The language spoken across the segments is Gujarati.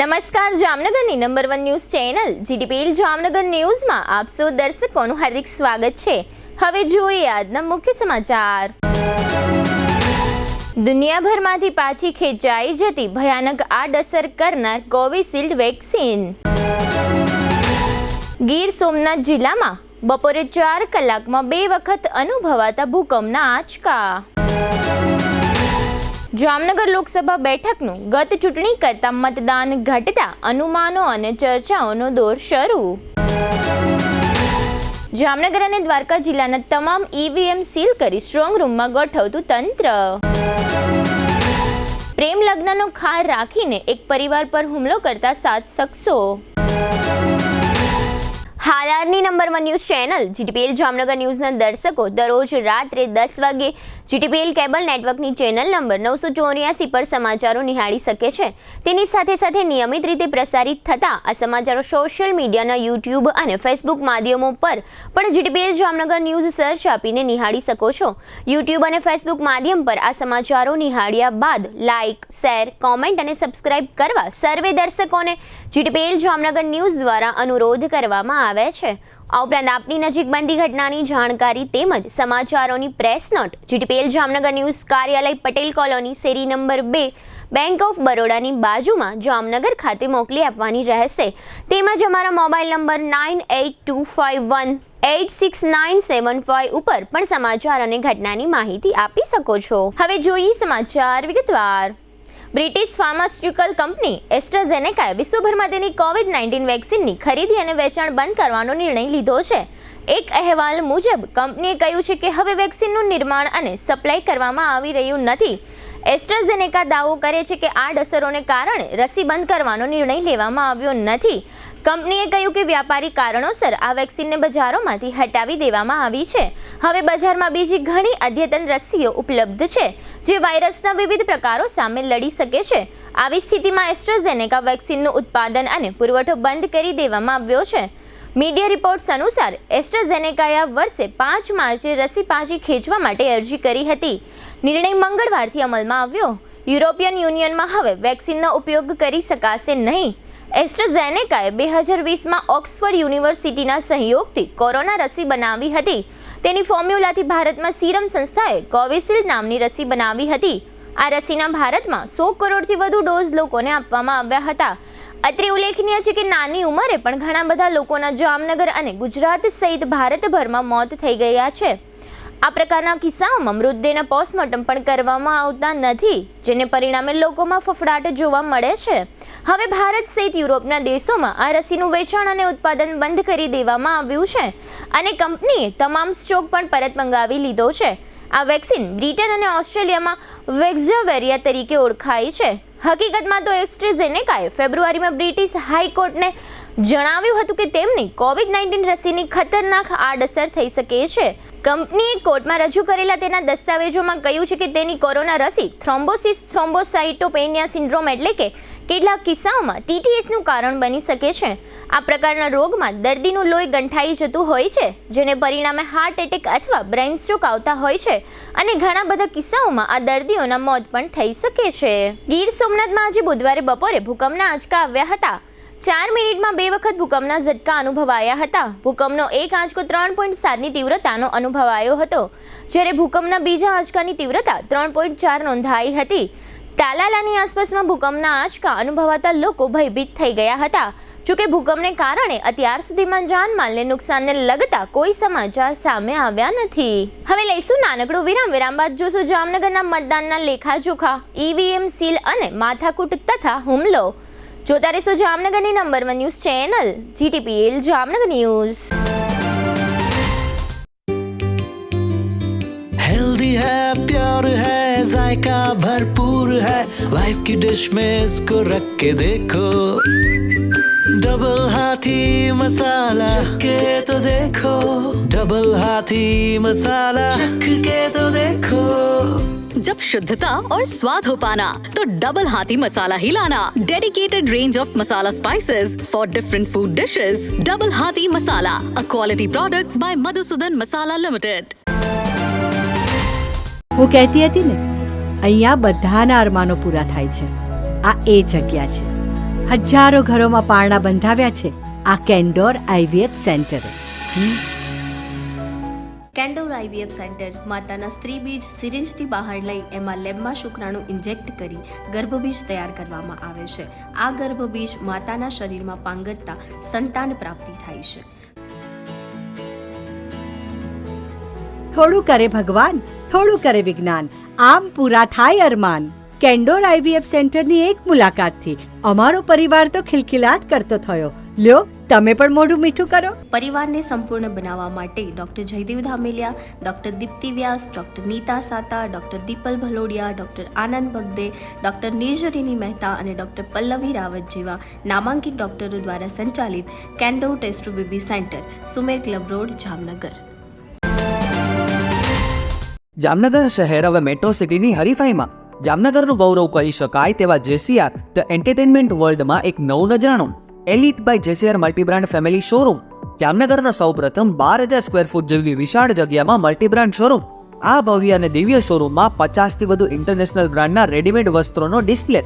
નમસ્કાર, જામનગરની number 1 news channel GTPL Jamnagar ન્યૂઝમાં આપ સૌ દર્શકોનું હાર્દિક સ્વાગત છે। હવે જોઈએ આજના મુખ્ય સમાચાર। દુનિયાભરમાંથી પાછી ખેંચાઈ જતી ભયાનક આડઅસર કરનાર કોવિશિલ્ડ વેક્સિન। ગીર સોમનાથ જિલ્લામાં બપોરે 4 કલાકમાં 2 વખત અનુભવાતા ભૂકંપના આંચકા। જામનગર લોકસભા બેઠકનું ગત ચૂંટણી કરતા મતદાન ઘટતા અનુમાનો અને ચર્ચાઓનો દોર શરૂ। જામનગર અને દ્વારકા જિલ્લાના તમામ ઈવીએમ સીલ કરી સ્ટ્રોંગ રૂમમાં ગોઠવતું તંત્ર। પ્રેમ લગ્નનો ખાર રાખીને એક પરિવાર પર હુમલો કરતા 7 શખ્સો। હાલની number 1 news channel GTPL Jamnagar ન્યૂઝના દર્શકો દરરોજ રાત્રે 10 વાગે જીટીપીએલ કેબલ નેટવર્કની ચેનલ નંબર 984 પર સમાચારો નિહાળી શકે છે। તેની સાથે સાથે નિયમિત રીતે પ્રસારિત થતા આ સમાચારો સોશિયલ મીડિયાના યુટ્યુબ અને ફેસબુક માધ્યમો પર પણ જીટીપીએલ જામનગર ન્યૂઝ સર્ચ આપીને નિહાળી શકો છો। યુટ્યુબ અને ફેસબુક માધ્યમ પર આ સમાચારો નિહાળ્યા બાદ લાઇક, શેર, કોમેન્ટ અને સબસ્ક્રાઇબ કરવા સર્વે દર્શકોને જીટીપીએલ જામનગર ન્યૂઝ દ્વારા અનુરોધ કરવામાં આવે છે। આ ઉપરાંત આપની નજીક બનતી ઘટનાની જાણકારી તેમજ સમાચારોની press note GTPL Jamnagar news કાર્યાલય પટેલ કોલોની શેરી નંબર 2 બેંક ઓફ બરોડાની બાજુમાં જામનગર ખાતે મોકલી આપવાની રહેશે। તેમજ અમારા મોબાઈલ નંબર 9825186975 ઉપર પણ સમાચાર અને ઘટનાની માહિતી આપી શકો છો। હવે જોઈએ સમાચાર વિગતવાર। બ્રિટિશ ફાર્માસ્યુટિકલ કંપની એસ્ટ્રાઝેનેકાએ વિશ્વભરમાં તેની કોવિડ-19 વેક્સિનની ખરીદી અને વેચાણ બંધ કરવાનો નિર્ણય લીધો છે। એક અહેવાલ મુજબ કંપનીએ કહ્યું છે કે હવે વેક્સિનનું નિર્માણ અને સપ્લાય કરવામાં આવી રહ્યું નથી। એસ્ટ્રાઝેનેકા દાવો કરે છે કે આડઅસરોને કારણે રસી બંધ કરવાનો નિર્ણય લેવામાં આવ્યો નથી। કંપનીએ કહ્યું કે વ્યાપારી કારણોસર આ વેક્સિનને બજારોમાંથી હટાવી દેવામાં આવી છે। હવે બજારમાં બીજી ઘણી અદ્યતન રસીઓ ઉપલબ્ધ છે જે વાયરસના વિવિધ પ્રકારો સામે લડી શકે છે। આવી સ્થિતિમાં એસ્ટ્રાઝેનેકા વેક્સિનનું ઉત્પાદન અને પુરવઠો બંધ કરી દેવામાં આવ્યો છે। મીડિયા રિપોર્ટ્સ અનુસાર એસ્ટ્રાઝેનેકાએ આ વર્ષે 5 માર્ચે રસી પાછી ખેંચવા માટે અરજી કરી હતી। નિર્ણય મંગળવારથી અમલમાં આવ્યો। યુરોપિયન યુનિયનમાં હવે વેક્સિનનો ઉપયોગ કરી શકાશે નહીં। એસ્ટ્રાઝેનેકાએ 2020માં ઓક્સફર્ડ યુનિવર્સિટીના સહયોગથી કોરોના રસી બનાવી હતી। તેની ફોર્મ્યુલાથી ભારતમાં સીરમ સંસ્થાએ કોવિશિલ્ડ નામની રસી બનાવી હતી। આ રસીના ભારતમાં 100 કરોડથી વધુ ડોઝ લોકોને આપવામાં આવ્યા હતા। અત્રે ઉલ્લેખનીય છે કે નાની ઉંમરે પણ ઘણા બધા લોકોના જામનગર અને ગુજરાત સહિત ભારતભરમાં મોત થઈ ગયા છે। આ પ્રકારના કિસ્સાઓમાં મૃતદેહના પોસ્ટમોર્ટમ પણ કરવામાં આવતા નથી, જેને પરિણામે લોકોમાં ફફડાટ જોવા મળે છે। હવે ભારત સહિત યુરોપના દેશોમાં આ રસીનું વેચાણ અને ઉત્પાદન બંધ કરી દેવામાં આવ્યું છે અને કંપનીએ તમામ સ્ટોક પણ પરત મંગાવી લીધો છે। આ વેક્સિન બ્રિટન અને ઓસ્ટ્રેલિયામાં વેક્ઝાવેરિયા તરીકે ઓળખાય છે। હકીકતમાં તો એસ્ટ્રાઝેનેકાએ ફેબ્રુઆરીમાં બ્રિટિશ હાઈકોર્ટને જણાવ્યું હતું કે તેમની કોવિડ-19 રસીની ખતરનાક આડઅસર થઈ શકે છે। કંપનીએ કોર્ટમાં રજૂ કરેલા તેના દસ્તાવેજોમાં કહ્યું છે કે તેની કોરોના રસી થ્રોમ્બોસિસ થ્રોમ્બોસાઇટોપેનિયા સિન્ડ્રોમ એટલે કે કેટલાક કિસ્સાઓમાં ટીટીએસનું કારણ બની શકે છે। આ પ્રકારના રોગમાં દર્દીનું લોહી ગંઠાઈ જતું હોય છે, જેને પરિણામે હાર્ટ એટેક અથવા બ્રેઇન સ્ટ્રોક આવતા હોય છે અને ઘણા બધા કિસ્સાઓમાં આ દર્દીઓના મોત પણ થઈ શકે છે। ગીર સોમનાથમાં આજે બુધવારે બપોરે ભૂકંપના આંચકા આવ્યા હતા। 4 મિનિટમાં 2 વખત ભૂકંપના ઝટકા અનુભવાયા હતા। ભૂકંપનો એક આંચકો 3.7ની તીવ્રતાનો અનુભવાયો હતો, જ્યારે ભૂકંપના બીજા આંચકાની તીવ્રતા 3.4 નોંધાઈ હતી। તાલાલાની આસપાસમાં ભૂકંપના આંચકા અનુભવાતા લોકો ભયભીત થઈ ગયા હતા। જોકે ભૂકંપને કારણે અત્યાર સુધીમાં જાનમાલને નુકસાનને લગતા કોઈ સમાચાર સામે આવ્યા નથી। હવે લઈશું નાનકડો વિરામ। વિરામ બાદ જોશું જામનગરના મતદાનના લેખાજોખા, ઈવીએમ સીલ અને માથાકૂટ તથા હુમલો। જોતા રહેશો જામનગરની number 1 news channel GTPL Jamnagar news. Healthy है, प्योर है, जायका भरपूर है, लाइफ की डिश में इसको रख के देखो। डबल हाथी मसाला के तो देखो, डबल हाथी मसाला चख के तो देखो। जब शुद्धता और स्वाद हो पाना तो डबल हाथी मसाला ही लाना। Dedicated range of masala spices for different food dishes. Double Hathi masala, a quality product by Madhusudan masala limited. હું કહેતી હતી ને, અહીંયા બધાના અરમાનો પૂરા થાય છે। આ એ જગ્યા છે। હજારો ઘરોમાં પારણા બંધાવ્યા છે આ કેન્ડોર આઈવીએફ સેન્ટરે. કેન્ડોર આઈવીએફ સેન્ટર માતાના સ્ત્રી બીજ સિરિંજથી બહાર લઈ એમાં લેબમાં શુક્રાણુ ઇન્જેક્ટ કરી ગર્ભબીજ તૈયાર કરવામાં આવે છે. આ ગર્ભબીજ માતાના શરીરમાં પાંગરતા સંતાન પ્રાપ્તિ થાય છે. થોડું કરે ભગવાન, થોડું કરે વિજ્ઞાન, આમ પૂરા થાય અરમાન. કેન્ડોર આઈવીએફ સેન્ટરની એક મુલાકાતથી અમારો પરિવાર તો ખિલખિલાટ કરતો થયો. લ્યો તમે પણ મોઢું મીઠું કરો. પરિવારને સંપૂર્ણ બનાવવા માટે doctor Jaydev Dhameliya, doctor Dipti Vyas, doctor Nita Sata, doctor Dipal Bhalodiya, doctor Anand Bagde, doctor નિર્જરીની મહેતા અને ડૉક્ટર પલ્લવી રાવત જેવા નામાંકિત ડૉક્ટરો દ્વારા સંચાલિત Candor test to baby centre, Sumer club road, Jamnagar. Jamnagar શહેર હવે મેટ્રો સિટીની હરીફાઈમાં જામનગરનું ગૌરવ કહી શકાય તેવા જેસીઆર ધ એન્ટરટેનમેન્ટ વર્લ્ડમાં એક નવું નજરાણું elite by જેસીઆર multi brand family showroom. જામનગરનો સૌપ્રથમ 12,000 સ્ક્વેર ફૂટ જેવી વિશાળ જગ્યામાં મલ્ટીબ્રાન્ડ શોરૂમ. આ ભવ્ય અને દિવ્ય શોરૂમમાં 50થી વધુ ઇન્ટરનેશનલ બ્રાન્ડના રેડીમેડ વસ્ત્રોનો ડિસ્પ્લે,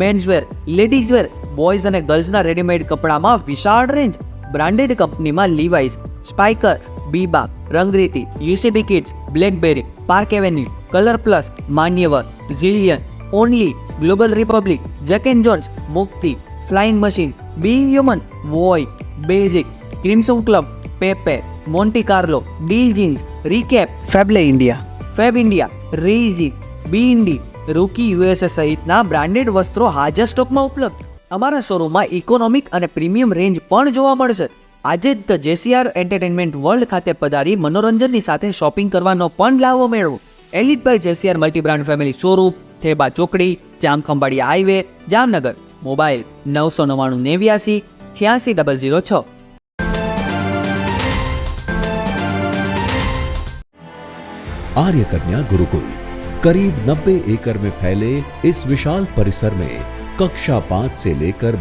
મેન્સવેર, લેડીઝવેર, બોયઝ અને ગર્લ્સના રેડીમેડ કપડામાં વિશાળ રેન્જ. બ્રાન્ડેડ કંપનીમાં Levi's, Spykar, Biba, Rangriti, UCB kids, BlackBerry, Park Avenue, Colour Plus, Manyavar, Zillion, Only, Global Republic, Jack and Jones, Mukti, Flying Machine, Being Human, Voi, Basic, Crimson Club, Pepe, Monte Carlo, Deal Jeans, Recap, Fabelle India, Fab India, Resin, Be Indie, Rookie USA સહિતના બ્રાન્ડેડ વસ્ત્રો હાજર સ્ટોકમાં ઉપલબ્ધ. અમારા શોરૂમમાં ઇકોનોમિક અને પ્રીમિયમ રેન્જ પણ જોવા મળશે. આજે જ ધ જેસીઆર એન્ટરટેનમેન્ટ વર્લ્ડ ખાતે પધારી મનોરંજનની સાથે શોપિંગ કરવાનો પણ લાવો મેળવો. Elite by જેસીઆર multi brand family showroom, Theba ચોકડી, જામખંભાળિયા હાઈવે, જામનગર. મોબાઈલ 999 89 86 006. आर्य कन्या गुरुकुल करीब 90 एकड़ में फैले इस विशाल परिसर में कक्षा 5 से लेकर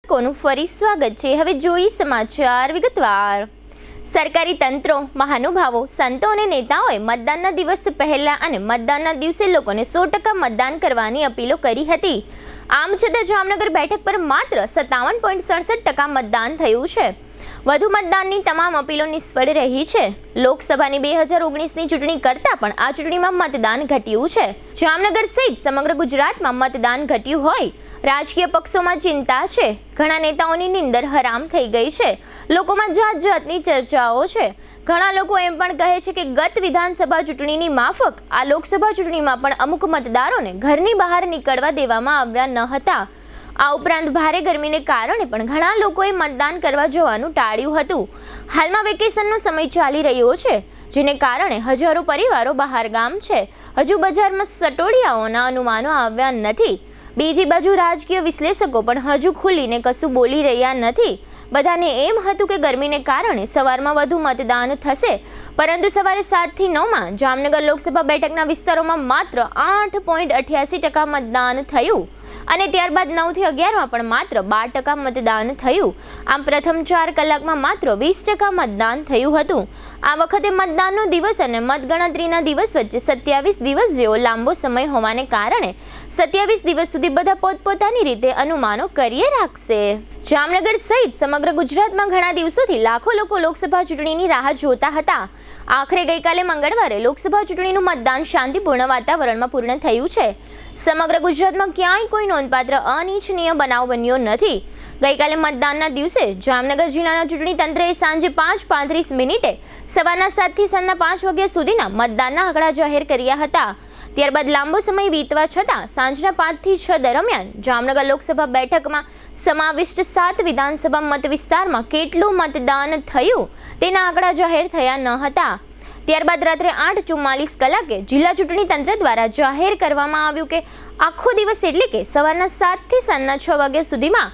કોનું ફરી સ્વાગત છે. હવે જોઈ સમાચાર વિગતવાર. સરકારી તંત્રો, મહાનુભાવો, સંતો અને નેતાઓએ મતદાનના દિવસ પહેલા અને મતદાનના દિવસે લોકોને 100% મતદાન કરવાની અપીલો કરી હતી. આમ છતાં જામનગર બેઠક પર માત્ર 57.67% મતદાન થયું છે. વધુ મતદાનની તમામ અપીલો નિષ્ફળ રહી છે. લોકસભાની 2019ની ચૂંટણી કરતાં પણ આ ચૂંટણીમાં મતદાન ઘટ્યું છે. જામનગર સહિત સમગ્ર ગુજરાતમાં મતદાન ઘટ્યું હોય. રાજકીય પક્ષોમાં ચિંતા છે. ઘણા નેતાઓની નિંદર હરામ થઈ ગઈ છે. લોકોમાં જાત જાતની ચર્ચાઓ છે. ઘણા લોકો એમ પણ કહે છે કે ગત વિધાનસભા ચૂંટણીની માફક આ લોકસભા ચૂંટણીમાં પણ અમુક મતદારોને ઘરની બહાર નીકળવા દેવામાં આવ્યા ન હતા. આ ઉપરાંત ભારે ગરમીને કારણે પણ ઘણા લોકોએ મતદાન કરવા જવાનું ટાળ્યું હતું. હાલમાં વેકેશનનો સમય ચાલી રહ્યો છે, જેને કારણે હજારો પરિવારો બહાર ગામ છે. હજુ બજારમાં સટોડિયાઓના અનુમાનો આવ્યા નથી. બીજી બાજુ રાજકીય વિશ્લેષકો પણ હજુ ખુલીને કશું બોલી રહ્યા નથી. બધાને એમ હતું કે ગરમીને કારણે સવારમાં વધુ મતદાન થશે, પરંતુ સવારે 7 થી 9માં જામનગર લોકસભા બેઠકના વિસ્તારોમાં માત્ર 8.88% મતદાન થયું અને ત્યારબાદ 9 થી 11માં પણ માત્ર 12% મતદાન થયું. આમ પ્રથમ 4 કલાકમાં માત્ર 20% મતદાન થયું હતું. આ વખતે મતદાનનો દિવસ અને મતગણતરીના દિવસ વચ્ચે 27 દિવસ જેવો લાંબો સમય હોવાને કારણે 27 દિવસ સુધી બધા પોતપોતાની રીતે અનુમાનો કરીએ રાખશે. જામનગર સહિત સમગ્ર ગુજરાતમાં ઘણા દિવસોથી લાખો લોકો લોકસભા ચૂંટણીની રાહ જોતા હતા. આખરે ગઈકાલે મંગળવારે લોકસભા ચૂંટણીનું મતદાન શાંતિપૂર્ણ વાતાવરણમાં પૂર્ણ થયું છે. સમગ્ર ગુજરાતમાં ક્યાંય કોઈ નોંધપાત્ર અનિચ્છનીય બનાવ બન્યો નથી. ગઈકાલે મતદાનના દિવસે જામનગર જિલ્લાના ચૂંટણી તંત્રએ સાંજે 5:35 સવારના 7 થી સાંજના 5 વાગ્યા સુધીના મતદાનના આંકડા જાહેર કર્યા હતા. ત્યારબાદ લાંબો સમય વીતવા છતાં સાંજના 5 થી 6 દરમિયાન જામનગર લોકસભા બેઠકમાં સમાવિષ્ટ 7 વિધાનસભા મત વિસ્તારમાં કેટલું મતદાન થયું તેના આંકડા જાહેર થયા ન હતા. ત્યારબાદ રાત્રે 8:44 કલાકે જિલ્લા ચૂંટણી તંત્ર દ્વારા જાહેર કરવામાં આવ્યું કે આખો દિવસ એટલે કે સવારના 7 થી સાંજના 6 વાગ્યા સુધીમાં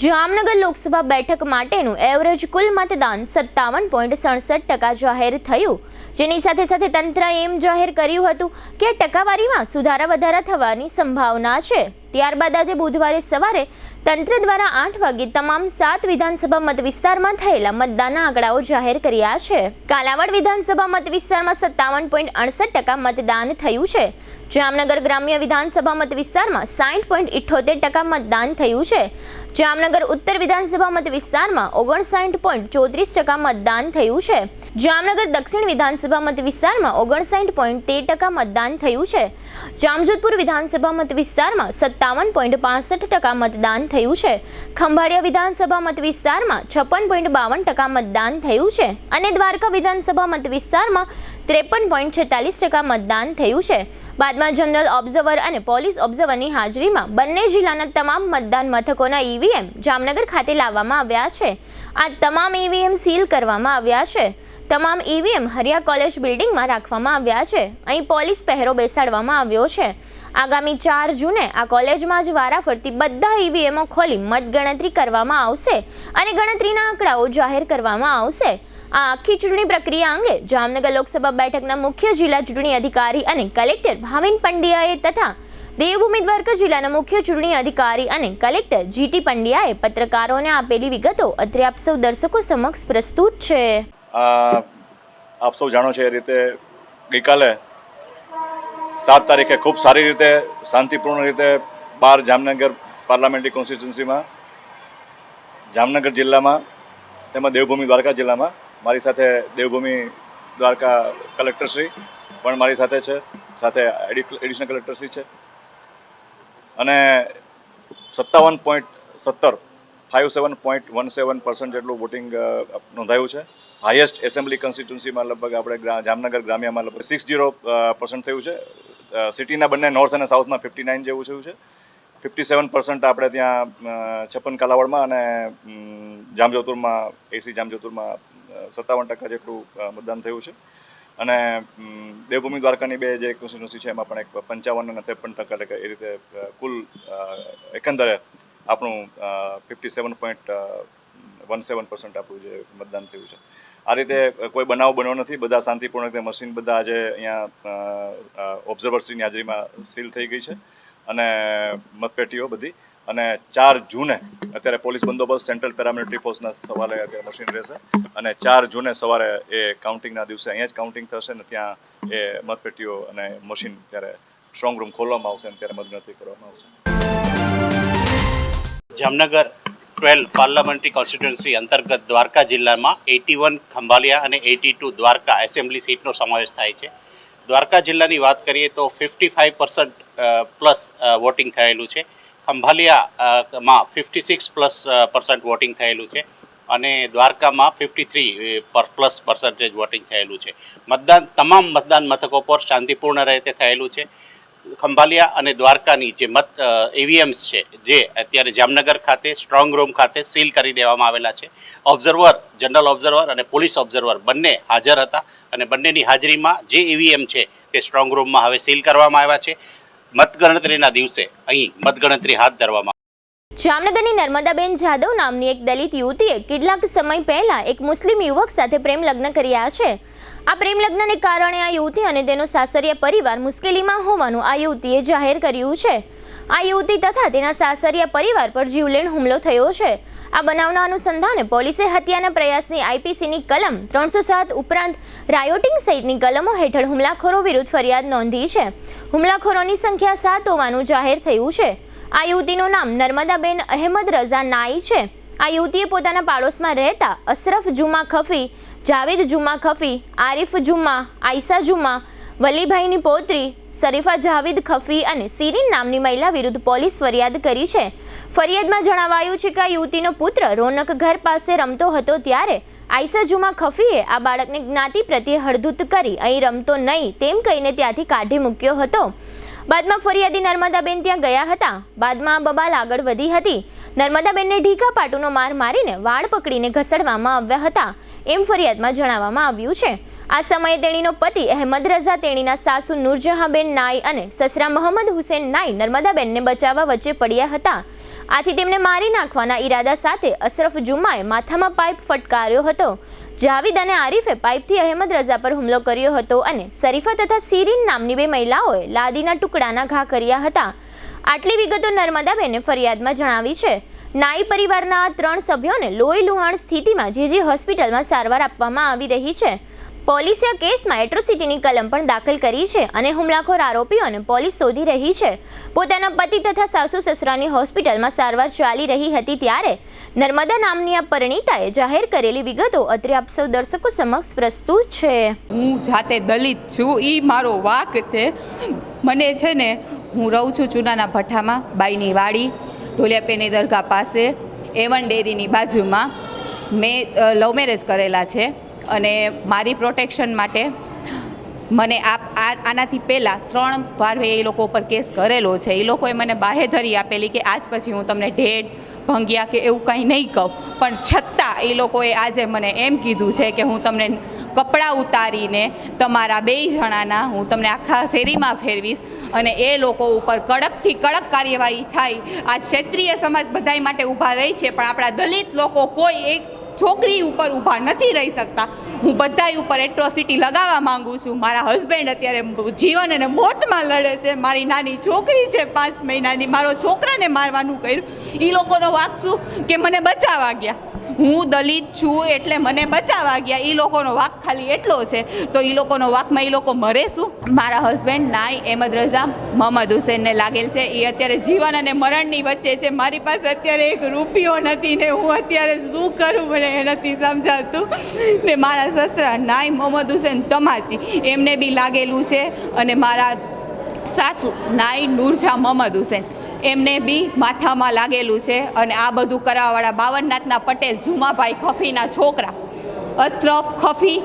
જામનગર લોકસભા બેઠક માટેનું એવરેજ કુલ મતદાન 57.67% જાહેર થયું, જેની સાથે સાથે તંત્રએ એમ જાહેર કર્યું હતું કે ટકાવારીમાં સુધારા વધારા થવાની સંભાવના છે. ત્યારબાદ આજે બુધવારે સવારે તંત્ર દ્વારા 8 વાગે તમામ 7 વિધાનસભા મત વિસ્તારમાં થયેલા મતદાનના આંકડાઓ જાહેર કર્યા છે. કાલાવાડ વિધાનસભા મત વિસ્તારમાં 57.68% મતદાન થયું છે. જામનગર ગ્રામ્ય વિધાનસભા મત વિસ્તારમાં 60.78% મતદાન થયું છે. જામનગર ઉત્તર વિધાનસભા મત વિસ્તારમાં 59.34% મતદાન થયું છે. જામનગર દક્ષિણ વિધાનસભા મત વિસ્તારમાં 59.13% મતદાન થયું છે. જામજોધપુર વિધાનસભા મત વિસ્તારમાં 57.65% મતદાન થયું છે. ખંભાળિયા વિધાનસભા મત વિસ્તારમાં 56.52% મતદાન થયું છે અને દ્વારકા વિધાનસભા મત વિસ્તારમાં 53.46% મતદાન થયું છે. બાદમાં જનરલ ઓબ્ઝર્વર અને પોલીસ ઓબ્ઝર્વરની હાજરીમાં બંને જિલ્લાના તમામ મતદાન મથકોના ઈવીએમ જામનગર ખાતે લાવવામાં આવ્યા છે. આ તમામ ઈવીએમ સીલ કરવામાં આવ્યા છે. તમામ ઈવીએમ હરિયા કોલેજ બિલ્ડિંગમાં રાખવામાં આવ્યા છે. અહીં પોલીસ પહેરો બેસાડવામાં આવ્યો છે. આગામી 4 જૂને આ કોલેજમાં જ વારાફરતી બધા ઈવીએમો ખોલી મતગણતરી કરવામાં આવશે અને ગણતરીના આંકડાઓ જાહેર કરવામાં આવશે. આ આખી ચૂંટણી પ્રક્રિયા અંગે જામનગર લોકસભા બેઠકના મુખ્ય જિલ્લા ચૂંટણી અધિકારી અને કલેક્ટર ભાવિન પંડ્યાએ તથા દેવભૂમિ દ્વારકા જિલ્લાના મુખ્ય ચૂંટણી અધિકારી અને કલેક્ટર જીટી પંડ્યાએ પત્રકારોને આપેલી વિગતો અત્રે આપ સૌ દર્શકો સમક્ષ પ્રસ્તુત છે. આપ સૌ જાણો છો એ રીતે ગઈકાલે 7 તારીખે ખૂબ સારી રીતે શાંતિપૂર્ણ રીતે 12 જામનગર પાર્લામેન્ટરી કોન્સ્ટિટ્યુન્સીમાં જામનગર જિલ્લામાં તેમાં દેવભૂમિ દ્વારકા જિલ્લામાં મારી સાથે દેવભૂમિ દ્વારકા કલેક્ટરશ્રી પણ મારી સાથે છે, સાથે એડિશનલ કલેક્ટરશ્રી છે અને 57.17% જેટલું વોટિંગ નોંધાયું છે. હાઈએસ્ટ એસેમ્બલી કોન્સ્ટિટ્યુન્સીમાં લગભગ આપણે જામનગર ગ્રામ્યમાં લગભગ 60% થયું છે. સિટીના બંને નોર્થ અને સાઉથમાં 59 જેવું થયું છે. 57% આપણે ત્યાં 56 કાલાવાડમાં અને જામજોધપુરમાં જામજોધપુરમાં 57% જેટલું મતદાન થયું છે અને દેવભૂમિ દ્વારકાની બે જે કોન્સ્ટિટ્યુન્સી છે એમાં પણ એક 55 અને 53% એટલે કે એ રીતે કુલ એકંદરે આપણું 57.17% આપણું જે મતદાન થયું છે. આ રીતે કોઈ બનાવ બન્યો નથી. બધા શાંતિપૂર્ણ રીતે મશીન બધા આજે અહીંયા ઓબ્ઝર્વરશ્રીની હાજરીમાં સીલ થઈ ગઈ છે અને મતપેટીઓ બધી અને 4 જૂને અત્યારે પોલીસ બંદોબસ્ત સેન્ટ્રલ પેરામિલિટરી ફોર્સના સવારે મશીન રહેશે અને 4 જૂને સવારે એ કાઉન્ટિંગના દિવસે અહીંયા જ કાઉન્ટિંગ થશે ને ત્યાં એ મતપેટીઓ અને મશીન ત્યારે સ્ટ્રોંગ રૂમ ખોલવામાં આવશે અને ત્યારે મતગણતરી કરવામાં આવશે. જામનગર 12 પાર્લામેન્ટરી કોન્સ્ટિટ્યુન્સી અંતર્ગત દ્વારકા જિલ્લામાં 81 ખંભાલિયા અને 82 દ્વારકા એસેમ્બલી સીટનો સમાવેશ થાય છે. દ્વારકા જિલ્લાની વાત કરીએ તો 55% પ્લસ વોટિંગ થયેલું છે. ખંભાલિયામાં 56% વોટિંગ થયેલું છે અને દ્વારકામાં 53% વોટિંગ થયેલું છે. તમામ મતદાન મથકો પર શાંતિપૂર્ણ રીતે થયેલું છે. ખંભાલિયા અને દ્વારકાની જે ઈવીએમ્સ છે જે અત્યારે જામનગર ખાતે સ્ટ્રોંગ રૂમ ખાતે સીલ કરી દેવામાં આવેલા છે. ઓબ્ઝર્વર, જનરલ ઓબ્ઝર્વર અને પોલીસ ઓબ્ઝર્વર બંને હાજર હતા અને બંનેની હાજરીમાં જે ઈવીએમ છે તે સ્ટ્રોંગ રૂમમાં હવે સીલ કરવામાં આવ્યા છે. મતગણતરીના દિવસે અહીં મતગણતરી હાથ ધરવામાં. જામનગરની નર્મદાબેન જાદવ નામની એક દલિત યુવતીએ કેટલાક સમય પહેલા એક મુસ્લિમ યુવક સાથે પ્રેમ લગ્ન કર્યા છે. આ પ્રેમ લગ્નને કારણે આ યુવતી અને તેનો સાસરિયા પરિવાર મુશ્કેલીમાં હોવાનું આ યુવતીએ જાહેર કર્યું છે. આ યુવતી તથા તેના સાસરિયા પરિવાર પર જીવલેણ હુમલો થયો છે. આ બનાવના અનુસંધાને પોલીસે હત્યાના પ્રયાસની આઈપીસીની કલમ 307 ઉપરાંત રાયોટિંગ સહિતની કલમો હેઠળ હુમલાખોરો વિરુદ્ધ ફરિયાદ નોંધી છે. હુમલાખોરોની સંખ્યા 7 હોવાનું જાહેર થયું છે. આ યુવતીનું નામ નર્મદાબેન અહેમદ રઝા નાઈ છે. આ યુવતીએ પોતાના પાડોશમાં રહેતા અશરફ જુમા ખફી, જાવેદ જુમા ખફી, આરિફ જુમા, આયસા જુમા, વલીભાઈની પૌત્રી શરીફા જાવેદ ખફી અને સિરીન નામની મહિલા વિરુદ્ધ પોલીસ ફરિયાદ કરી છે. ફરિયાદમાં જણાવાયું છે કે આ યુવતીનો પુત્ર રોનક ઘર પાસે રમતો હતો ત્યારે આયશા જુમા ખફીએ આ બાળકને જ્ઞાતિ પ્રત્યે હળધૂત કરી અહીં રમતો નહીં તેમ કહીને ત્યાંથી કાઢી મૂક્યો હતો. બાદમાં ફરિયાદી નર્મદાબેન ત્યાં ગયા હતા. બાદમાં બબાલ આગળ વધી હતી. નર્મદાબેનને ઢીકા પાટુનો માર મારીને વાળ પકડીને ઘસડવામાં આવ્યા હતા એમ ફરિયાદમાં જણાવવામાં આવ્યું છે. આ સમયે તેણીનો પતિ અહેમદ રઝા, તેણીના સાસુ નૂરજહાંબેન નાઈ અને સસરા મોહમ્મદ હુસેન નાઈ નર્મદાબેનને બચાવવા વચ્ચે પડ્યા હતા. આથી તેમને મારી નાખવાના ઈરાદા સાથે અશરફ જુમ્માએ માથામાં પાઇપ ફટકાર્યો હતો. જાવેદ અને આરિફે પાઇપથી અહેમદ રઝા પર હુમલો કર્યો હતો અને શરીફા તથા સિરીન નામની બે મહિલાઓએ લાદીના ટુકડાના ઘા કર્યા હતા. આટલી વિગતો નર્મદાબેને ફરિયાદમાં જણાવી છે. નાઈ પરિવારના 3 સભ્યોને લોહી લુહાણ સ્થિતિમાં જીજી હોસ્પિટલમાં સારવાર આપવામાં આવી રહી છે. પોલીસે આ કેસમાં એટ્રોસિટીની કલમ પણ દાખલ કરી છે અને હુમલાખોર આરોપીઓને પોલીસ શોધી રહી છે. પોતાના પતિ તથા સાસુ સસરાની હોસ્પિટલમાં સારવાર ચાલી રહી હતી ત્યારે નર્મદા નામની આ પરિણીતાએ જાહેર કરેલી વિગતો અત્રે આપ સૌ દર્શકો સમક્ષ પ્રસ્તુત છે. હું જાતે દલિત છું, એ મારો વાક છે. મને છે ને, હું રહું છું ચૂનાના ભઠ્ઠામાં, બાઈની વાડી, ઢોલિયાપેની દરગાહ પાસે, A1 ડેરીની બાજુમાં. મેં લવ મેરેજ કરેલા છે અને મારી પ્રોટેક્શન માટે મને આનાથી પહેલાં 3 વાર એ લોકો ઉપર કેસ કરેલો છે. એ લોકોએ મને બાહેધરી આપેલી કે આજ પછી હું તમને ઢેડ ભંગ્યા કે એવું કંઈ નહીં કહું, પણ છતાં એ લોકોએ આજે મને એમ કીધું છે કે હું તમને કપડાં ઉતારીને તમારા 2 જણાના હું તમને આખા શેરીમાં ફેરવીશ અને એ લોકો ઉપર કડકથી કડક કાર્યવાહી થાય. આ ક્ષેત્રીય સમાજ બધાય માટે ઊભા રહી છે, પણ આપણા દલિત લોકો કોઈ એક છોકરી ઉપર ઊભા નથી રહી શકતા. હું બધાય ઉપર એટ્રોસિટી લગાવવા માંગુ છું. મારા હસબન્ડ અત્યારે જીવન અને મોતમાં લડે છે. મારી નાની છોકરી છે 5 મહિનાની, મારો છોકરાને મારવાનું કર્યું. એ લોકોનો વાક શું કે મને બચાવવા ગયા. હું દલિત છું એટલે મને બચાવવા ગયા. એ લોકોનો વાક ખાલી એટલો છે. તો એ લોકોનો વાકમાં એ લોકો મરે શું? મારા હસબન્ડ નાઈ અહેમદ રઝા મોહમ્મદ હુસેનને લાગેલ છે. એ અત્યારે જીવન અને મરણની વચ્ચે છે. મારી પાસે અત્યારે 1 રૂપિયો નથી ને હું અત્યારે શું કરું મને એ નથી સમજાતું. ને મારા સસરા નાઈ મોહમ્મદ હુસેન તમાચી એમને બી લાગેલું છે અને મારા સાસુ નાઈ નૂરજહાં મોહમ્મદ હુસેન એમને બી માથામાં લાગેલું છે. અને આ બધું કરાવવાવાળા 52 નાથના પટેલ જુમાભાઈ ખફીના છોકરા અશરફ ખફી,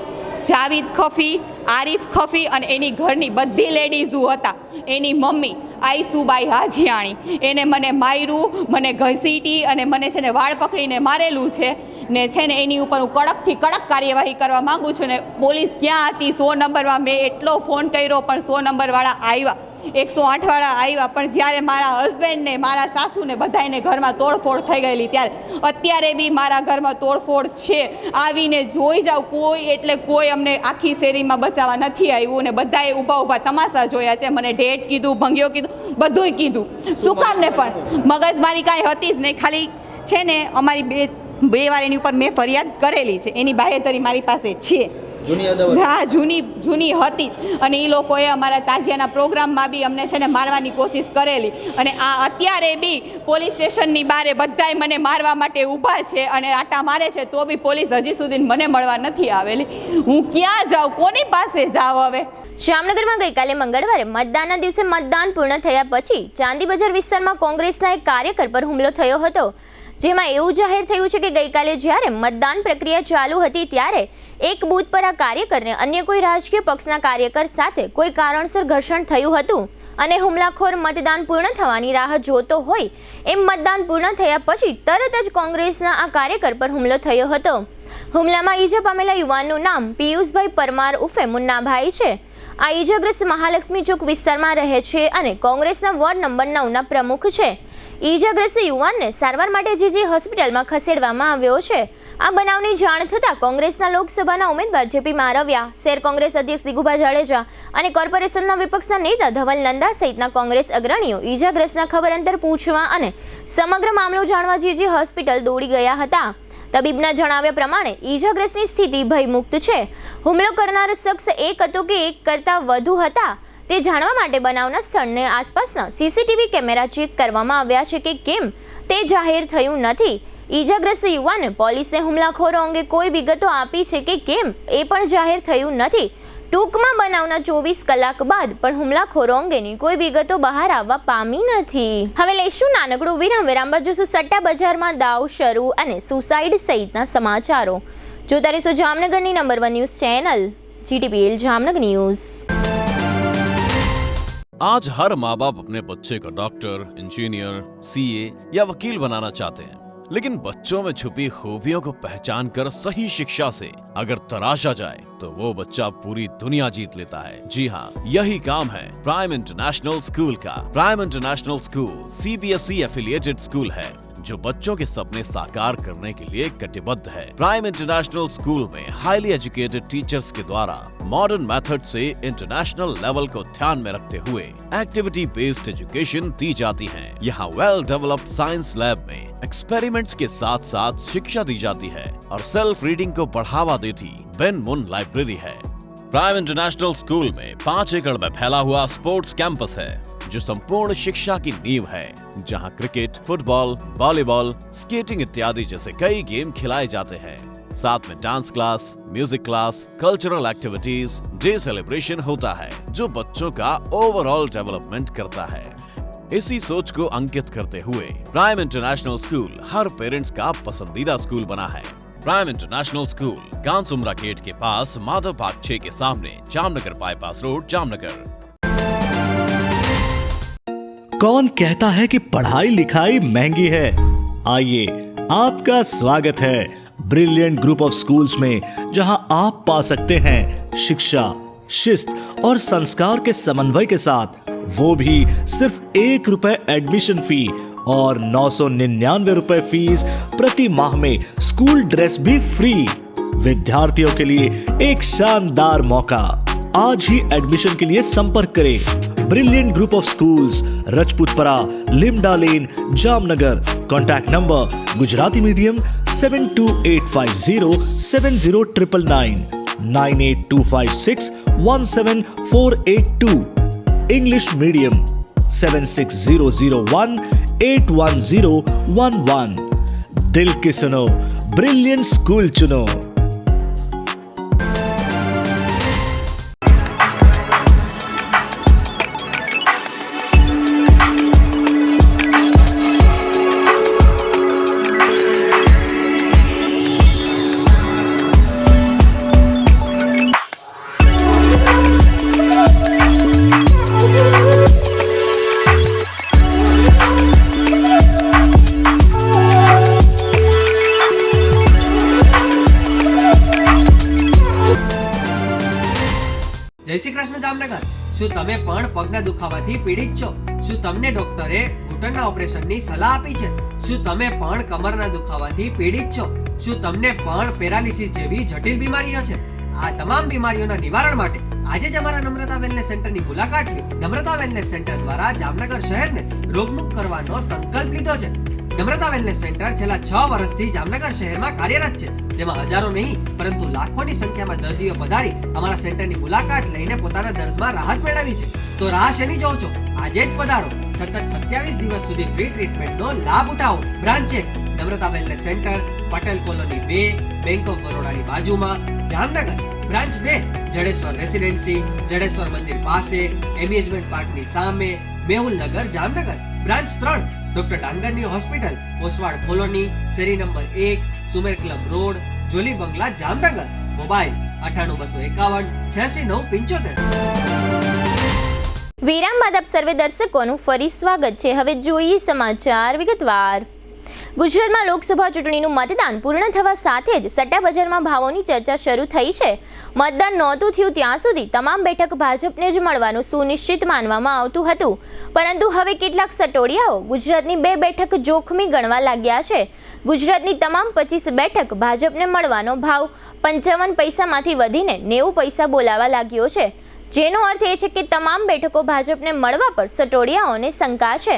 જાવેદ ખફી, આરિફ ખફી અને એની ઘરની બધી લેડીઝો હતા. એની મમ્મી આઈસુબાઈ હાજીયાણી એને મને માર્યું, મને ઘસીટી અને મને છે ને વાળ પકડીને મારેલું છે ને છે ને એની ઉપર હું કડકથી કડક કાર્યવાહી કરવા માગું છું. ને પોલીસ ક્યાં હતી? 100 નંબરમાં મેં એટલો ફોન કર્યો પણ 100 નંબરવાળા આવ્યા, 108 વાળા આવ્યા, પણ જ્યારે મારા હસબન્ડને મારા સાસુને બધાને ઘરમાં તોડફોડ થઈ ગયેલી ત્યારે અત્યારે બી મારા ઘરમાં તોડફોડ છે. આવીને જોઈ જાવ. કોઈ એટલે કોઈ અમને આખી શેરીમાં બચાવવા નથી આવ્યું ને બધાએ ઊભા ઊભા તમાશા જોયા છે. મને ઢેટ કીધું, ભંગ્યો કીધું, બધુંય કીધું. શું કામ ને પણ મગજ મારી કાંઈ હતી જ નહીં. ખાલી છે ને અમારી બે વાર એની ઉપર મેં ફરિયાદ કરેલી છે. એની બાહેધરી મારી પાસે છે. હા, જૂની હતી અને એ લોકોએ અમારા તાજિયાના પ્રોગ્રામમાં બી અમને છે ને મારવાની કોશિશ કરેલી. અને આ અત્યારે બી પોલીસ સ્ટેશનની બારે બધાય મને મારવા માટે ઊભા છે અને આટા મારે છે, તો બી પોલીસ હજી સુધી મને મળવા નથી આવેલી. હું ક્યાં જાઉં? કોની પાસે જાઉં હવે? જામનગરમાં ગઈકાલે મંગળવારે મતદાનના દિવસે મતદાન પૂર્ણ થયા પછી ચાંદી બજાર વિસ્તારમાં કોંગ્રેસના એક કાર્યકર પર હુમલો થયો હતો. જેમાં એવું જાહેર થયું છે કે ગઈકાલે જ્યારે મતદાન પ્રક્રિયા ચાલુ હતી ત્યારે એક બૂથ પર આ કાર્યકરને અન્ય કોઈ રાજકીય પક્ષના કાર્યકર સાથે કોઈ કારણસર ઘર્ષણ થયું હતું અને હુમલાખોર મતદાન પૂર્ણ થવાની રાહ જોતો હોય એમ મતદાન પૂર્ણ થયા પછી તરત જ કોંગ્રેસના આ કાર્યકર પર હુમલો થયો હતો. હુમલામાં ઈજા પામેલા યુવાનનું નામ પિયુષભાઈ પરમાર ઉર્ફે મુન્નાભાઈ છે. આ ઈજાગ્રસ્ત મહાલક્ષ્મી ચોક વિસ્તારમાં રહે છે અને કોંગ્રેસના વોર્ડ નંબર 9ના પ્રમુખ છે. ઈજાગ્રસ્ત યુવાનને સારવાર માટે જીજી હોસ્પિટલમાં ખસેડવામાં આવ્યો છે. આ બનાવની જાણ થતાં કોંગ્રેસના લોકસભાના ઉમેદવાર જેપી મારવિયા, શહેર કોંગ્રેસ અધ્યક્ષ દિગુભા જાડેજા અને કોર્પોરેશનના વિપક્ષના નેતા ધવલ નંદા સહિતના કોંગ્રેસ અગ્રણીઓ ઈજાગ્રસ્તના ખબર અંતર પૂછવા અને સમગ્ર મામલો જાણવા જીજી હોસ્પિટલ દોડી ગયા હતા. તબીબના જણાવ્યા પ્રમાણે ઈજાગ્રસ્તની સ્થિતિ ભયમુક્ત છે. હુમલો કરનાર શખ્સ એક હતો કે એક કરતાં વધુ હતા તે જાણવા માટે બનાવના સ્થળને આસપાસના સીસીટીવી કેમેરા ચેક કરવામાં આવ્યા છે કે કેમ તે જાહેર થયું નથી. ઈજાગ્રસ્ત યુવાને પોલીસને હુમલાખોરો અંગે કોઈ વિગતો આપી છે કે કેમ એ પણ જાહેર થયું નથી. ટૂંકમાં બનાવના 24 કલાક બાદ પણ હુમલાખોરો અંગેની કોઈ વિગતો બહાર આવવા પામી નથી. હવે લઈશું નાનકડું વિરામ. વિરામ બાદ જોશું સટ્ટા બજારમાં દાવ શરૂ અને સુસાઇડ સહિતના સમાચારો. જોતા રહેશો જામનગરની number 1 news channel GTPL Jamnagar news. आज हर माँ बाप अपने बच्चे को डॉक्टर, इंजीनियर, CA या वकील बनाना चाहते हैं, लेकिन बच्चों में छुपी खूबियों को पहचान कर सही शिक्षा से अगर तराशा जाए तो वो बच्चा पूरी दुनिया जीत लेता है. जी हाँ, यही काम है प्राइम इंटरनेशनल स्कूल का. Prime international school CBSE affiliated school है जो बच्चों के सपने साकार करने के लिए कटिबद्ध है. प्राइम इंटरनेशनल स्कूल में हाईली एजुकेटेड टीचर्स के द्वारा मॉडर्न मेथड से इंटरनेशनल लेवल को ध्यान में रखते हुए एक्टिविटी बेस्ड एजुकेशन दी जाती है. यहाँ वेल डेवलप्ड साइंस लैब में एक्सपेरिमेंट्स के साथ साथ शिक्षा दी जाती है और सेल्फ रीडिंग को बढ़ावा देती बेन मुन लाइब्रेरी है. प्राइम इंटरनेशनल स्कूल में 5 एकड़ में फैला हुआ स्पोर्ट्स कैंपस है जो संपूर्ण शिक्षा की नींव है, जहां क्रिकेट, फुटबॉल, वॉलीबॉल, स्केटिंग इत्यादि जैसे कई गेम खिलाए जाते हैं. साथ में dance class, music class, cultural activities, day celebration होता है जो बच्चों का ओवरऑल डेवलपमेंट करता है. इसी सोच को अंकित करते हुए प्राइम इंटरनेशनल स्कूल हर पेरेंट्स का पसंदीदा स्कूल बना है. प्राइम इंटरनेशनल स्कूल कांसुमरा गेट के पास माधव पार्क 6 के सामने, जामनगर बाईपास रोड, जामनगर. कौन कहता है कि पढ़ाई लिखाई महंगी है? आइए, आपका स्वागत है ब्रिलियंट ग्रुप ऑफ स्कूल्स में, जहां आप पा सकते हैं शिक्षा, शिस्त और संस्कार के समन्वय के साथ, वो भी सिर्फ ₹1 एडमिशन फी और 999 रुपए फीस प्रति माह में स्कूल ड्रेस भी फ्री. विद्यार्थियों के लिए एक शानदार मौका. आज ही एडमिशन के लिए संपर्क करें. Brilliant group of schools, Rajputpara, Limda lane, Jamnagar. Contact number Gujarati medium 728507099, 9825617482. English medium 76001810111. दिल की सुनो, ब्रिलियंट स्कूल चुनो. જય શ્રી કૃષ્ણ જામનગર. શું તમે પણ પગના દુખાવાથી પીડિત છો? શું તમને ડોક્ટરે ઘૂંટણના ઓપરેશનની સલાહ આપી છે? શું તમે પણ કમરના દુખાવાથી પીડિત છો? શું તમને પણ પેરાલિસિસ જેવી જટિલ બીમારીઓ છે? આ તમામ બીમારીઓના નિવારણ માટે આજે જ અમારા નમ્રતા વેલનેસ સેન્ટરની મુલાકાત લો. નમ્રતા વેલનેસ સેન્ટર દ્વારા જામનગર શહેરને રોગમુક્ત કરવાનો સંકલ્પ લીધો છે. નમ્રતા વેલનેસ સેન્ટર છેલ્લા 6 વર્ષથી જામનગર શહેરમાં કાર્યરત છે, જેમાં હજારો નહીં પરંતુ લાખોની સંખ્યામાં દર્દીઓ પધારી અમારા સેન્ટરની મુલાકાત લઈને પોતાના દર્દમાં રાહત મેળવી છે. તો રાહ શેની જોવો છો? આજે જ પધારો. સતત 27 દિવસ સુધી ફ્રી ટ્રીટમેન્ટનો લાભ ઉઠાવો. બ્રાન્ચ છે Namrata wellness centre, Patel colony 2, bank of બરોડાની બાજુમાં, જામનગર. બ્રાન્ચ 2 જડેશ્વર રેસિડેન્સી, જડેશ્વર મંદિર પાસે, એમ્યુઝમેન્ટ પાર્કની સામે, મેહુલનગર, જામનગર. બ્રાન્ચ 3 ડોક્ટર ડાંગરની હોસ્પિટલ, ઓસવાડ કોલોની, શેરી number 1, Sumer club road, Jolly બંગલા, જામનગર. મોબાઈલ 9820518675. વિરામ બાદ આપ સર્વે દર્શકોનું ફરી સ્વાગત છે. હવે જોઈએ સમાચાર વિગતવાર. ગુજરાતમાં લોકસભા ચૂંટણીનું મતદાન પૂર્ણ થવા સાથે જ સટ્ટા બજારમાં ભાવોની ચર્ચા શરૂ થઈ છે. મતદાન નહોતું થયું ત્યાં સુધી તમામ બેઠક ભાજપને જ મળવાનું સુનિશ્ચિત માનવામાં આવતું હતું, પરંતુ હવે કેટલાક સટોડિયાઓ ગુજરાતની 2 બેઠક જોખમી ગણવા લાગ્યા છે. ગુજરાતની તમામ 25 બેઠક ભાજપને મળવાનો ભાવ 55 પૈસામાંથી વધીને 90 પૈસા બોલાવા લાગ્યો છે, જેનો અર્થ એ છે કે તમામ બેઠકો ભાજપને મળવા પર સટોડિયાઓને શંકા છે.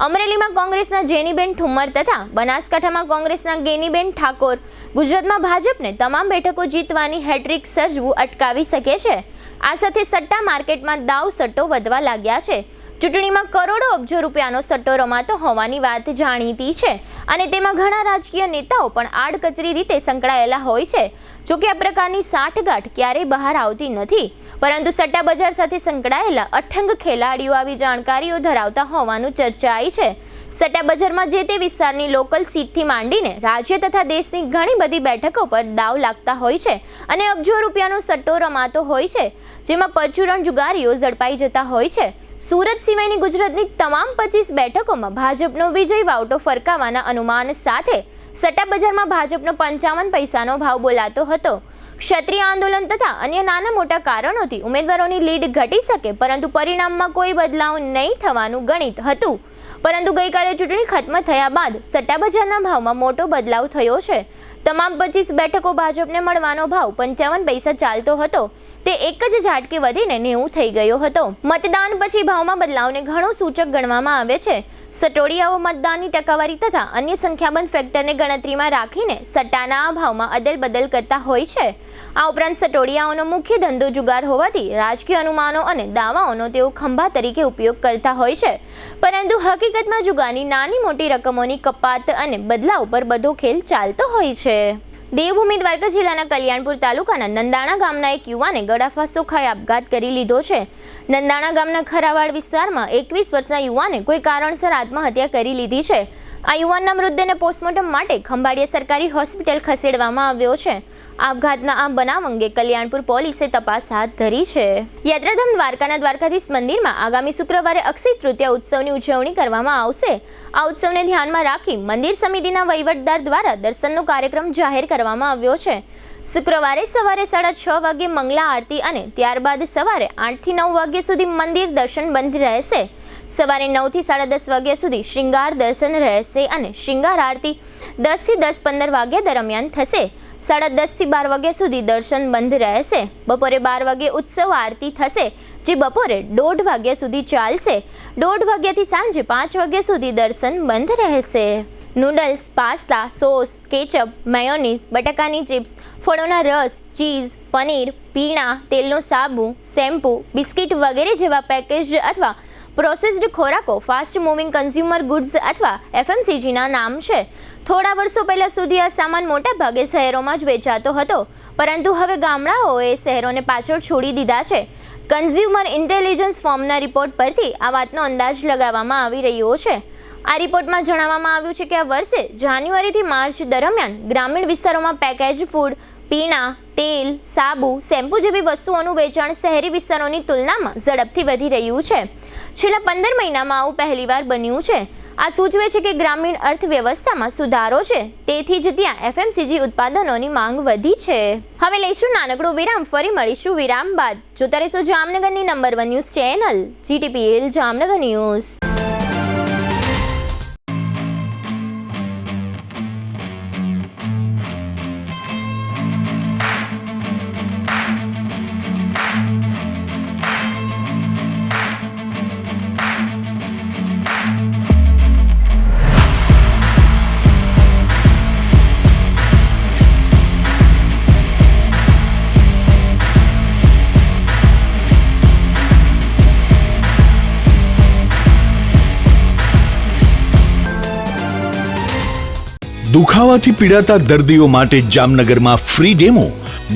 અમરેલીમાં કોંગ્રેસના જેનીબેન ઠુમ્મર તથા બનાસકાંઠામાં કોંગ્રેસના ગેનીબેન ઠાકોર ગુજરાતમાં ભાજપને તમામ બેઠકો જીતવાની હેટ્રિક સર્જવું અટકાવી શકે છે. આ સાથે સટ્ટા માર્કેટમાં દાવ સટ્ટો વધવા લાગ્યા છે. ચૂંટણીમાં કરોડો અબજો રૂપિયાનો સટ્ટો રમાતો હોવાની વાત જાણીતી છે અને તેમાં ઘણા રાજકીય નેતાઓ પણ આડકતરી રીતે સંકળાયેલા હોય છે. જોકે આ પ્રકારની સાઠગાંઠ ક્યારેય બહાર આવતી નથી, પરંતુ સટ્ટા બજાર સાથે સંકળાયેલા અઠંગ ખેલાડીઓ આવી જાણકારીઓ ધરાવતા હોવાનું ચર્ચાય છે. સટ્ટા બજારમાં જે તે વિસ્તારની લોકલ સીટથી માંડીને રાજ્ય તથા દેશની ઘણી બધી બેઠકો પર દાવ લાગતા હોય છે અને અબજો રૂપિયાનો સટ્ટો રમાતો હોય છે, જેમાં પરચુરણ જુગારીઓ ઝડપાઈ જતા હોય છે. સુરત સિવાયની ગુજરાતની તમામ 25 બેઠકોમાં ભાજપનો વિજય વાવટો ફરકાવાના અનુમાન સાથે સટ્ટા બજારમાં ભાજપનો 55 પૈસાનો ભાવ બોલાતો હતો. ક્ષત્રિય આંદોલન તથા અન્ય નાના મોટા કારણોથી ઉમેદવારોની લીડ ઘટી શકે, પરંતુ પરિણામમાં કોઈ બદલાવ નહીં થવાનું ગણિત હતું. પરંતુ ગઈકાલે ચૂંટણી ખત્મ થયા બાદ સટ્ટા બજારના ભાવમાં મોટો બદલાવ થયો છે. તમામ 25 બેઠકો ભાજપને મળવાનો ભાવ 55 પૈસા ચાલતો હતો, તે એક જ ઝાટકે વધીને 90 થઈ ગયો હતો. મતદાન પછી ભાવમાં બદલાવને ઘણો સૂચક ગણવામાં આવે છે. સટોડિયાઓ મતદાનની ટકાવારી તથા અન્ય સંખ્યાબંધ ફેક્ટરને ગણતરીમાં રાખીને સટ્ટાના ભાવમાં અદલ-બદલ કરતા હોય છે. આ ઉપરાંત સટોડિયાઓનો મુખ્ય ધંધો જુગાર હોવાથી રાજકીય અનુમાનો અને દાવાઓનો તેઓ ખંભા તરીકે ઉપયોગ કરતા હોય છે, પરંતુ હકીકતમાં જુગારની નાની મોટી રકમોની કપાત અને બદલાવ પર બધો ખેલ ચાલતો હોય છે. દેવભૂમિ દ્વારકા જિલ્લાના કલ્યાણપુર તાલુકાના નંદાણા ગામના એક યુવાને ગળાફાંસો ખાઈ આપઘાત કરી લીધો છે. નંદાણા ગામના ખરાવાડ વિસ્તારમાં 21 વર્ષના યુવાને કોઈ કારણસર આત્મહત્યા કરી લીધી છે. આ યુવાનના મૃતદેહને પોસ્ટમોર્ટમ માટે ખંભાળિયા સરકારી હોસ્પિટલ ખસેડવામાં આવ્યો છે. આપઘાતના આ બનાવ અંગે કલ્યાણપુર પોલીસે તપાસ હાથ ધરી છે. યાત્રાધામ દ્વારકાના દ્વારકાધીશ મંદિરમાં આગામી શુક્રવારે અક્ષય તૃતીયા ઉત્સવની ઉજવણી કરવામાં આવશે. આ ઉત્સવને ધ્યાનમાં રાખી મંદિર સમિતિના વહીવટદાર દ્વારા દર્શનનો કાર્યક્રમ જાહેર કરવામાં આવ્યો છે. શુક્રવારે સવારે 6:30 વાગ્યે મંગલા આરતી અને ત્યારબાદ સવારે 8 થી 9 વાગ્યા સુધી મંદિર દર્શન બંધ રહેશે. સવારે 9 થી 10:30 વાગ્યા સુધી શ્રૃંગાર દર્શન રહેશે અને શ્રૃંગાર આરતી 10 થી 10:15 વાગ્યા દરમિયાન થશે. 10:30 થી 12 વાગ્યા સુધી દર્શન બંધ રહેશે. બપોરે 12 વાગ્યે ઉત્સવ આરતી થશે, જે બપોરે 1:30 વાગ્યા સુધી ચાલશે. 1:30 વાગ્યાથી સાંજે 5 વાગ્યા સુધી દર્શન બંધ રહેશે. Noodles, pasta, sauce, ketchup, mayonnaise, બટાકાની ચિપ્સ, ફળોના રસ, ચીઝ, પનીર, પીણા, તેલનો સાબુ, શેમ્પૂ, બિસ્કિટ વગેરે જેવા પેકેજ્ડ અથવા પ્રોસેસ્ડ ખોરાકો ફાસ્ટ મૂવિંગ કન્ઝ્યુમર ગુડ્સ અથવા FMCGના નામ છે. થોડા વર્ષો પહેલા સુધી આ સામાન મોટા ભાગે શહેરોમાં જ વેચાતો હતો, પરંતુ હવે ગામડાઓએ શહેરોને પાછળ છોડી દીધા છે. કન્ઝ્યુમર ઇન્ટેલિજન્સ ફોર્મના રિપોર્ટ પરથી આ વાતનો અંદાજ લગાવવામાં આવી રહ્યો છે. આ રિપોર્ટમાં જણાવવામાં આવ્યું છે કે આ વર્ષે જાન્યુઆરીથી માર્ચ દરમિયાન ગ્રામીણ વિસ્તારોમાં પેકેજ ફૂડ, પીણા, તેલ, સાબુ, શેમ્પૂ જેવી વસ્તુઓનું વેચાણ શહેરી વિસ્તારોની તુલનામાં ઝડપથી વધી રહ્યું છે. છેલ્લા 15 મહિનામાં આવું પહેલીવાર બન્યું છે. આ સૂચવે છે કે ગ્રામીણ અર્થવ્યવસ્થામાં સુધારો છે, તેથી જ ત્યાં FMCG ઉત્પાદનોની માંગ વધી છે. હવે લઈશું નાનકડો વિરામ, ફરી મળીશું વિરામ બાદ. જોતા રહેશો જામનગરની number 1 news channel GTPL Jamnagar news. દુખાવાથી પીડાતા દર્દીઓ માટે જામનગરમાં free demo.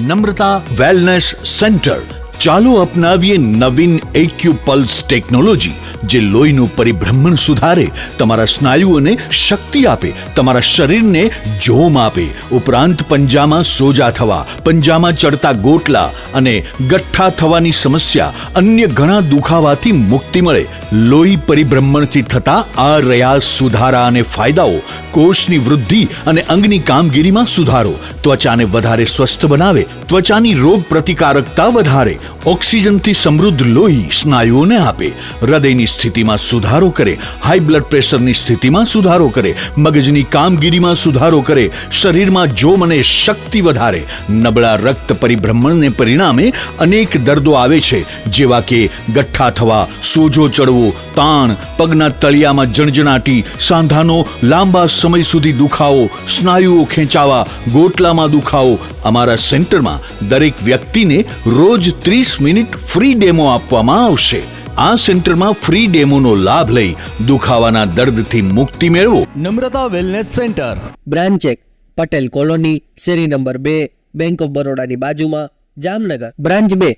Namrata wellness centre. ચાલો અપનાવીએ નવીન એક્યુપલ્સ ટેકનોલોજી, જે લોહીનું પરિભ્રમણ સુધારે, તમારા સ્નાયુઓને શક્તિ આપે, તમારા શરીરને જોમ આપે. ઉપરાંત પંજામાં સોજા થવા, પંજામાં ચડતા ગોટલા અને ગઠ્ઠા થવાની સમસ્યા, અન્ય ઘણા દુખાવાથી મુક્તિ મળે. લોહી પરિભ્રમણથી થતા આ રહ્યા સુધારા અને ફાયદાઓ. કોષની વૃદ્ધિ અને અંગની કામગીરીમાં સુધારો, ત્વચાને વધારે સ્વસ્થ બનાવે, ત્વચાની રોગ પ્રતિકારકતા વધારે, ઓક્સિજનથી સમૃદ્ધ લોહી સ્નાયુઓને આપે, હૃદયની સ્થિતિમાં સુધારો કરે, હાઈ બ્લડ પ્રેશરની સ્થિતિમાં સુધારો કરે, મગજની કામગીરીમાં સુધારો કરે, શરીરમાં જોમ અને શક્તિ વધારે. નબળા રક્ત પરિભ્રમણને પરિણામે અનેક દર્દો આવે છે, જેવા કે ગઠ્ઠા થવા, સોજો ચડવો, તાણ, પગના તળિયામાં જણજણાટી, સાંધાનો લાંબા સમય સુધી દુખાવો, સ્નાયુઓ ખેંચાવા, ગોટલામાં દુખાવો. અમારા સેન્ટરમાં દરેક વ્યક્તિને રોજ 30 મિનિટ ફ્રી ડેમો આપવામાં આવશે. આ સેન્ટરમાં ફ્રી ડેમોનો લાભ લઈ દુખાવાના દર્દથી મુક્તિ મેળવો. Namrata wellness centre branch 1 Patel colony, શેરી નંબર 2, બેંક ઓફ બરોડાની બાજુમાં, જામનગર. બ્રાન્ચ 2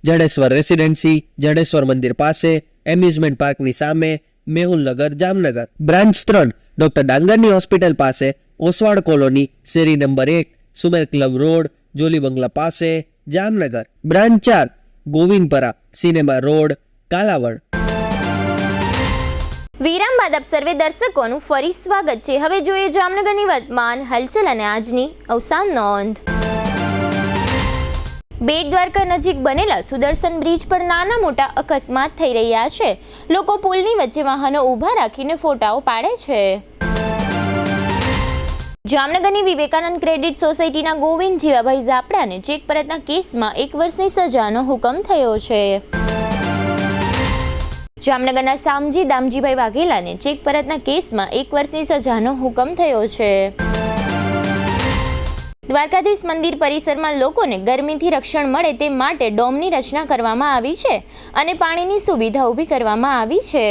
જડેશ્વર રેસિડેન્સી, જડેશ્વર મંદિર પાસે, એમ્યુઝમેન્ટ પાર્કની સામે, મેહુલનગર, જામનગર. બ્રાન્ચ 3 ડોક્ટર ડાંગરની હોસ્પિટલ પાસે, ઓસવાડ કોલોની, શેરી number 1, Sumer club road, Jolly બંગલા પાસે, Jamnagar. Branch 4 Govindpara, cinema road, Kalavad. વિરામ બાદ આપ સર્વે દર્શકોનું ફરી સ્વાગત છે. હવે જોઈએ જામનગરની વર્તમાન હલચલ અને આજની અવસાન નોંધ. બેટ દ્વારકા નજીક બનેલા સુદર્શન બ્રિજ પર નાના મોટા અકસ્માત થઈ રહ્યા છે. લોકો પુલની વચ્ચે વાહનો ઊભા રાખીને ફોટાઓ પાડે છે. જામનગરની વિવેકાનંદ ક્રેડિટ સોસાયટીના ગોવિંદ જીવાભાઈ ઝાપડાને ચેક પરતના કેસમાં 1 વર્ષની સજાનો હુકમ થયો છે. જામનગરના સામજી દામજીભાઈ વાઘેલાને ચેક પરતના કેસમાં 1 વર્ષની સજાનો હુકમ થયો છે. દ્વારકાધીશ મંદિર પરિસરમાં લોકોને ગરમીથી રક્ષણ મળે તે માટે ડોમની રચના કરવામાં આવી છે અને પાણીની સુવિધા ઊભી કરવામાં આવી છે.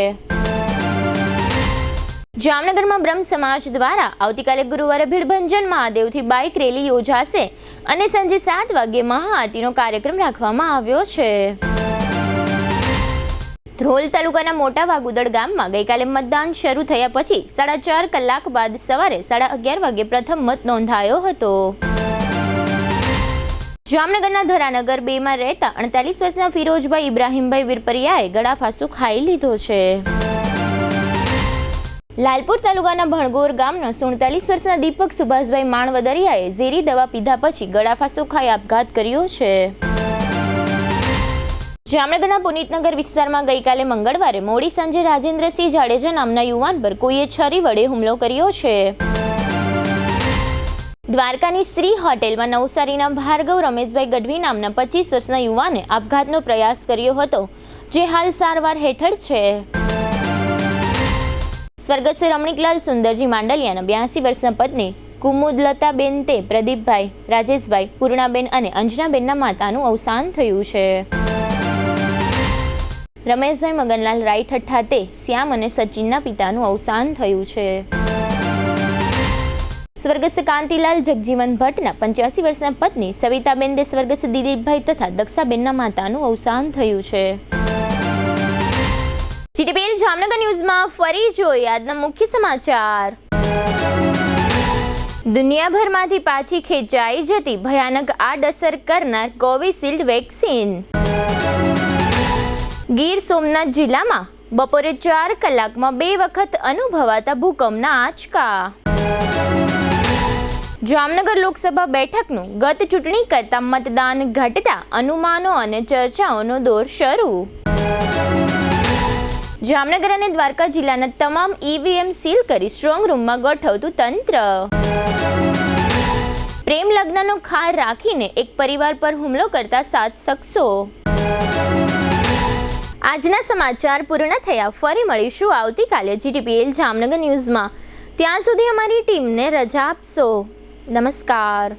જામનગરમાં બ્રહ્મ સમાજ દ્વારા આવતીકાલે ગુરુવારે ભીડભંજન મહાદેવથી બાઇક રેલી યોજાશે અને સાંજે 7 વાગ્યે મહાઆરતીનો કાર્યક્રમ રાખવામાં આવ્યો છે. ધ્રોલ તાલુકાના મોટા વાગુદળ ગામમાં ગઈકાલે મતદાન શરૂ થયા પછી 4.5 કલાક બાદ સવારે 11:30 વાગે પ્રથમ મત નોંધાયો હતો. જામનગરના ધરાનગર 2માં રહેતા 48 વર્ષના ફિરોજભાઈ ઇબ્રાહીમભાઈ વિરપરિયાએ ગળાફાંસો ખાઈ લીધો છે. લાલપુર તાલુકાના ભણગોર ગામના 47 વર્ષના દીપક સુભાષભાઈ માણવદરિયાએ ઝેરી દવા પીધા પછી ગળાફાંસો ખાઈ આપઘાત કર્યો છે. જામનગરના પુનિતનગર વિસ્તારમાં ગઈકાલે મંગળવારે મોડી સાંજે રાજેન્દ્રસિંહ જાડેજા નામના યુવાન પર કોઈએ છરી વડે હુમલો કર્યો છે. દ્વારકાની શ્રી હોટેલમાં નવસારીના ભાર્ગવ રમેશભાઈ ગઢવી નામના 25 વર્ષના યુવાને આપઘાતનો પ્રયાસ કર્યો હતો, જે હાલ સારવાર હેઠળ છે. સ્વર્ગસ્થ રમણીકલાલ સુંદરજી માંડલિયાના 82 વર્ષના પત્ની કુમુદલતાબેન તે પ્રદીપભાઈ, રાજેશભાઈ, પૂર્ણાબેન અને અંજનાબેનના માતાનું અવસાન થયું છે. રમેશભાઈ મગનલાલ રાયઠઠ્ઠા તે શ્યામ અને સચિનના પિતાનું અવસાન થયું છે. સ્વર્ગસ્થ કાંતિલાલ જગજીવન ભટ્ટના 85 વર્ષના પત્ની સવિતાબેન દે સ્વર્ગસ્થ દિલીપભાઈ તથા દક્ષાબેનના માતાનું અવસાન થયું છે. જીટીપીએલ જામનગર ન્યૂઝમાં ફરી જોઈએ આજના મુખ્ય સમાચાર. દુનિયાભરમાંથી પાછી ખેંચાઈ જતી ભયાનક આડઅસર કરનાર કોવિશિલ્ડ વેક્સિન. ગીર સોમનાથ જિલ્લામાં બપોરે 4 કલાકમાં 2 વખત અનુભવાતા ભૂકંપના આંચકા. જામનગર લોકસભા બેઠકનું ગત ચૂંટણી કરતા મતદાન ઘટતા અનુમાનો અને ચર્ચાઓનો દોર શરૂ. જામનગર અને દ્વારકા જિલ્લાના તમામ ઈવીએમ સીલ કરી સ્ટ્રોંગ રૂમમાં ગોઠવતું તંત્ર. પ્રેમ લગ્નનો ખાર રાખીને એક પરિવાર પર હુમલો કરતા 7 શખ્સો. આજના સમાચાર પૂર્ણ થયા. ફરી મળીશું આવતીકાલે જીટીપીએલ જામનગર ન્યૂઝમાં. ત્યાં સુધી અમારી ટીમને રજા આપશો. નમસ્કાર.